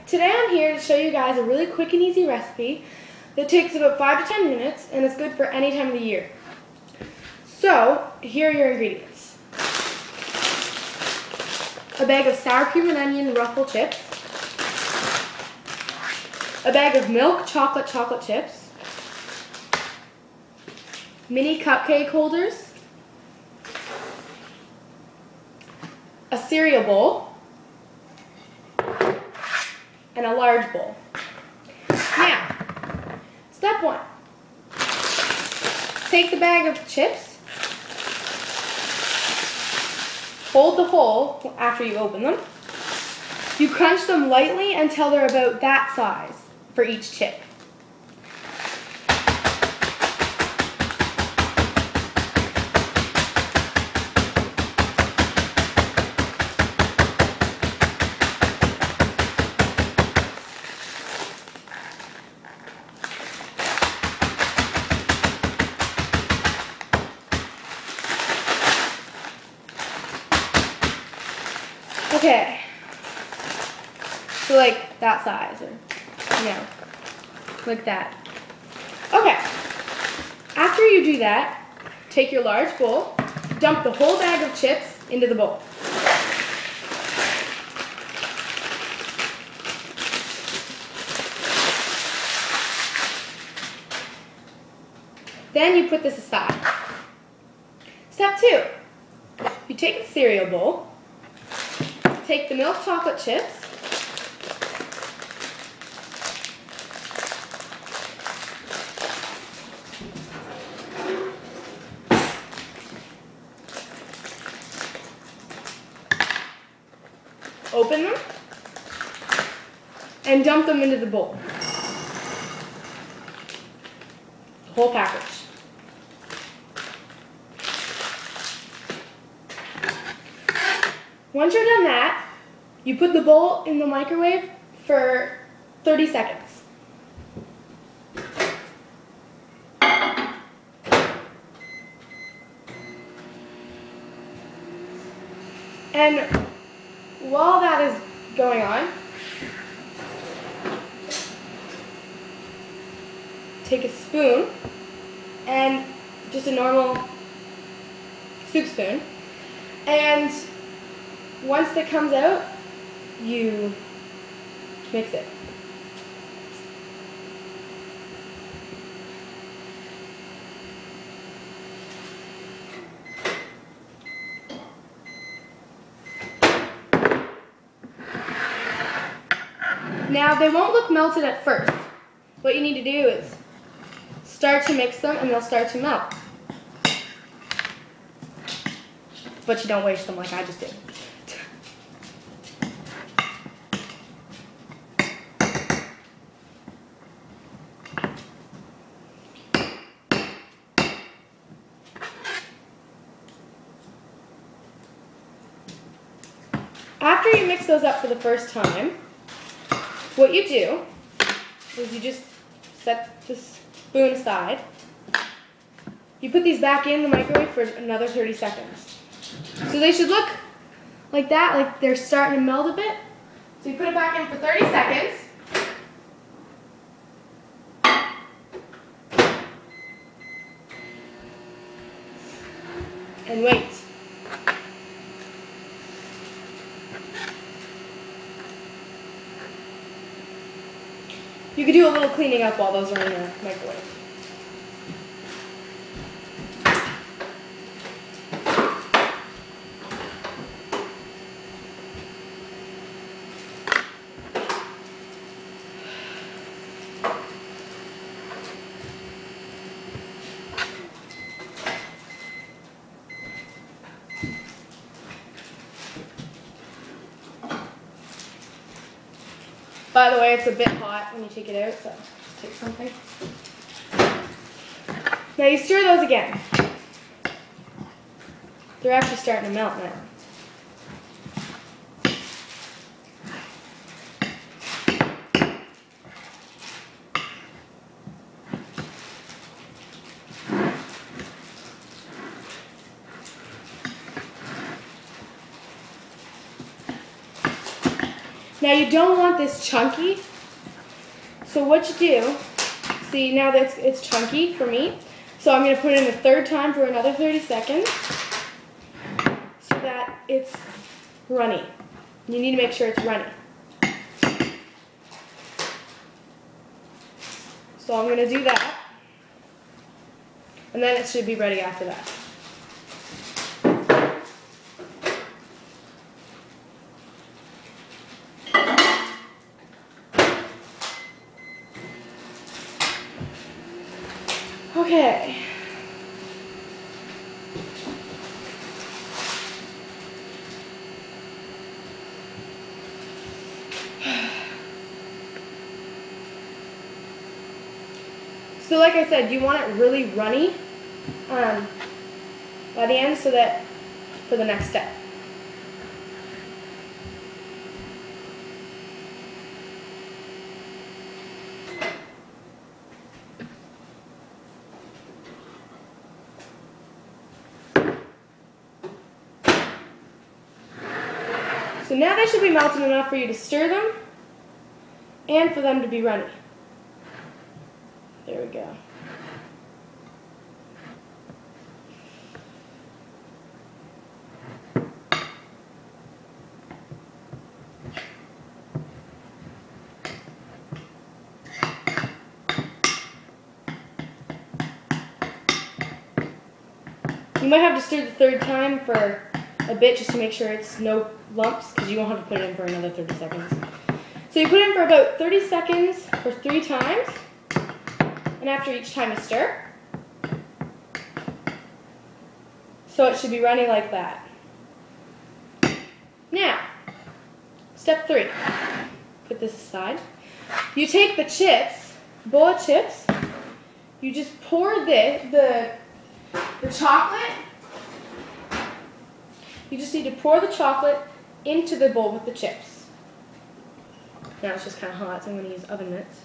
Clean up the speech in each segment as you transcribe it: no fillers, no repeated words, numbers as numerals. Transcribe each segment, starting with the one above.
Today I'm here to show you guys a really quick and easy recipe that takes about 5 to 10 minutes and it's good for any time of the year. So, here are your ingredients. A bag of sour cream and onion ruffle chips. A bag of milk chocolate chips. Mini cupcake holders. A cereal bowl. And a large bowl. Now, step 1. Take the bag of chips, hold the hole after you open them. You crunch them lightly until they're about that size for each chip. Okay, so like that size, or, like that. Okay, after you do that, take your large bowl, dump the whole bag of chips into the bowl. Then you put this aside. Step 2, you take the cereal bowl, take the milk chocolate chips, open them, and dump them into the bowl. The whole package. Once you're done that, you put the bowl in the microwave for 30 seconds. And while that is going on, take a spoon and just a normal soup spoon, and once it comes out, you mix it. Now, they won't look melted at first. What you need to do is start to mix them and they'll start to melt. But you don't waste them like I just did. After you mix those up for the first time, what you do is you just set the spoon aside. You put these back in the microwave for another 30 seconds. So they should look like that, like they're starting to melt a bit. So you put it back in for 30 seconds. And wait. You could do a little cleaning up while those are in the microwave. By the way, it's a bit hot when you take it out, so just take something. Now you stir those again. They're actually starting to melt now. Now you don't want this chunky, so what you do, see now that it's chunky for me, so I'm going to put it in a third time for another 30 seconds so that it's runny. You need to make sure it's runny. So I'm going to do that, and then it should be ready after that. Okay. So like I said, you want it really runny by the end so that for the next step. So now they should be melted enough for you to stir them and for them to be runny. There we go. You might have to stir the third time for a bit just to make sure it's no lumps, because you won't have to put it in for another 30 seconds. So you put it in for about 30 seconds for 3 times, and after each time you stir. So it should be running like that. Now, step 3. Put this aside. You take the chips, bowl of chips, you just pour the chocolate. You just need to pour the chocolate into the bowl with the chips. Now it's just kind of hot, so I'm going to use oven mitts.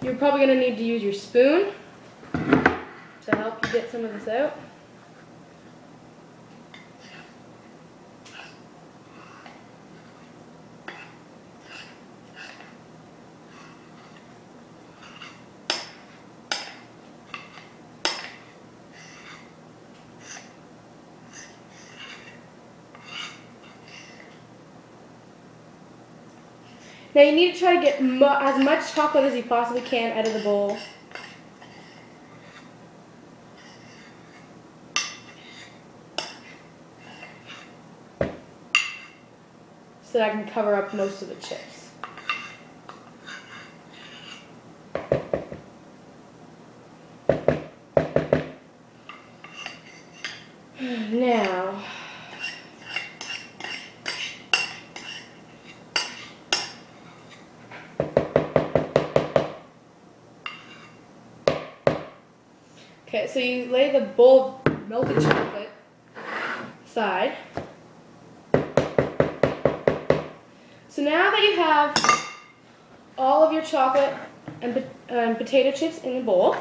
You're probably going to need to use your spoon to help you get some of this out. Now you need to try to get as much chocolate as you possibly can out of the bowl. So that I can cover up most of the chips. Now, okay, so you lay the bowl of melted chocolate aside. So now that you have all of your chocolate and potato chips in the bowl,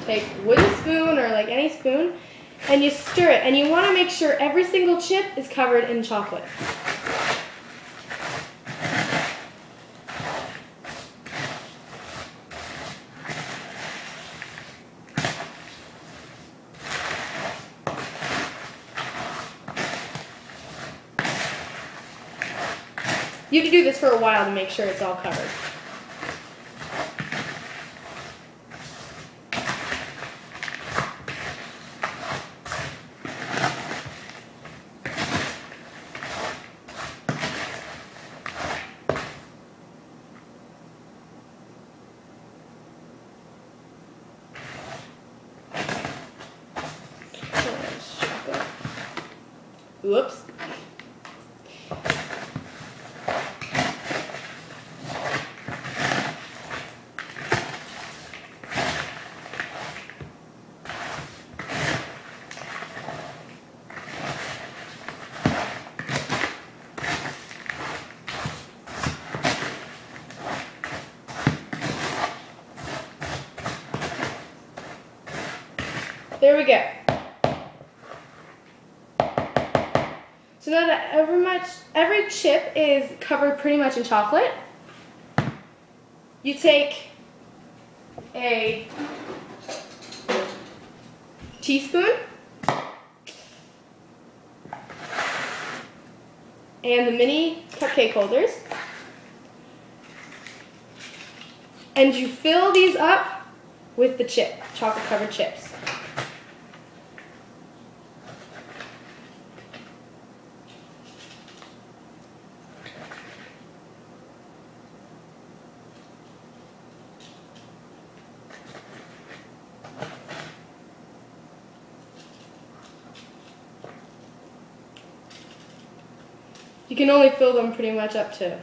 take a wooden spoon or like any spoon, and you stir it. And you want to make sure every single chip is covered in chocolate. You have to do this for a while to make sure it's all covered. Whoops. there we go. So now that every chip is covered pretty much in chocolate, you take a teaspoon and the mini cupcake holders, and you fill these up with the chocolate covered chips. You can only fill them pretty much up to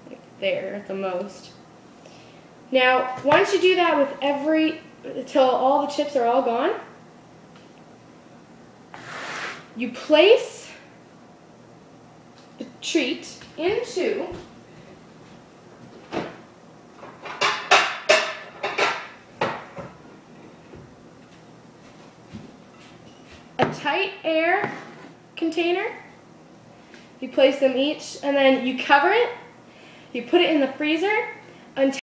like there at the most. Now, once you do that with until all the chips are all gone, you place the treat into a tight air container. You place them each, and then you cover it. You put it in the freezer until